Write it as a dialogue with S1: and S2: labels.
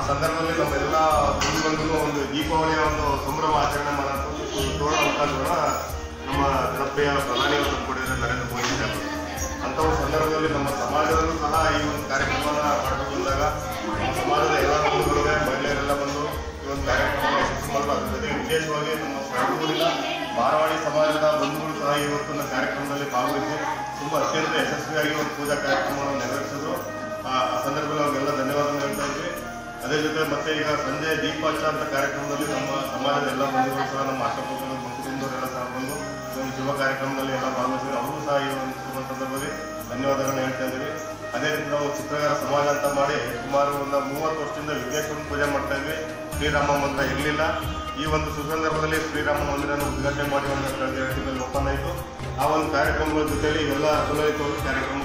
S1: ಸಂದರ್ಭದಲ್ಲಿ ನಮ್ಮೆಲ್ಲ ಬಂಧುಗಳಿಗೂ ಒಂದು ದೀಪಾವಳಿಯ ಒಂದು ಸಂಭ್ರಮ ಆಚರಣೆ ಮಾಡೋದು ತೋರಣ ಮುಖಾಂತರ ನಮ್ಮ ಜನಪ್ರಿಯ ಪ್ರಧಾನಿಗಳು ತಂದುಕೊಟ್ಟಿದ್ದಾರೆ ನರೇಂದ್ರ ಮೋದಿ ಅವರು. ಅಂಥ ಒಂದು ಸಂದರ್ಭದಲ್ಲಿ ನಮ್ಮ ಸಮಾಜದಲ್ಲೂ ಸಹ ಈ ಒಂದು ಕಾರ್ಯಕ್ರಮನ ಮಾಡಬೇಕು ಬಂದಾಗ ನಮ್ಮ ಸಮಾಜದ ಎಲ್ಲ ಬಂಧುಗಳಿಗೆ ಮಹಿಳೆಯರೆಲ್ಲ ಬಂದು ಈ ಒಂದು ಕಾರ್ಯಕ್ರಮವನ್ನು ಯಶಸ್ವಿ ಅದರ ಜೊತೆಗೆ ವಿಶೇಷವಾಗಿ ನಮ್ಮ ಸರಗೂರಿನ ಮಾರವಾಡಿ ಸಮಾಜದ ಬಂಧುಗಳು ಸಹ ಇವತ್ತಿನ ಕಾರ್ಯಕ್ರಮದಲ್ಲಿ ಭಾಗವಹಿಸಿ ತುಂಬ ಅತ್ಯಂತ ಯಶಸ್ವಿಯಾಗಿ ಒಂದು ಪೂಜಾ ಕಾರ್ಯಕ್ರಮವನ್ನು ನೆರವೇರಿಸಿದ್ರು. ಆ ಸಂದರ್ಭದಲ್ಲಿ ಅವ್ರಿಗೆಲ್ಲ ಧನ್ಯವಾದ ಹೇಳ್ತಾ ಇದ್ವಿ. ಅದೇ ಜೊತೆ ಮತ್ತೆ ಈಗ ಸಂಜೆ ದೀಪಾಚ ಅಂತ ಕಾರ್ಯಕ್ರಮದಲ್ಲಿ ನಮ್ಮ ಸಮಾಜದ ಎಲ್ಲ ಬಂಧುಗಳು ಸಹ ನಮ್ಮ ಅಕ್ಕಪಕ್ಕದ ಕುಟುಂಬದವರೆಲ್ಲ ಸಹ ಬಂದು ಈ ಒಂದು ಶುಭ ಕಾರ್ಯಕ್ರಮದಲ್ಲಿ ಎಲ್ಲ ಭಾಗವಹಿಸಿದ್ರು. ಅವರು ಸಹ ಈ ಒಂದು ಶುಭ ಸಂದರ್ಭದಲ್ಲಿ ಧನ್ಯವಾದಗಳನ್ನ ಹೇಳ್ತಾ ಇದ್ದೀವಿ. ಅದೇ ರೀತಿ ನಾವು ಚಿತ್ರಗಾರ ಸಮಾಜ ಅಂತ ಮಾಡಿ ಸುಮಾರು ಒಂದು 30 ವರ್ಷದಿಂದ ವಿಘ್ನೇಶ್ವರನ ಪೂಜೆ ಮಾಡ್ತಾ ಇದ್ವಿ. ಶ್ರೀರಾಮ ಮಂದಿರ ಇರಲಿಲ್ಲ. ಈ ಒಂದು ಸುಸಂದರ್ಭದಲ್ಲಿ ಶ್ರೀರಾಮ ಮಂದಿರನ ಉದ್ಘಾಟನೆ ಮಾಡಿ ಒಂದು 2 ದಿನದಲ್ಲಿ ಓಪನ್ ಆಯಿತು. ಆ ಒಂದು ಕಾರ್ಯಕ್ರಮಗಳ ಜೊತೆಯಲ್ಲಿ ಎಲ್ಲ ಸುಲಲಿತವಾಗಿ ಕಾರ್ಯಕ್ರಮ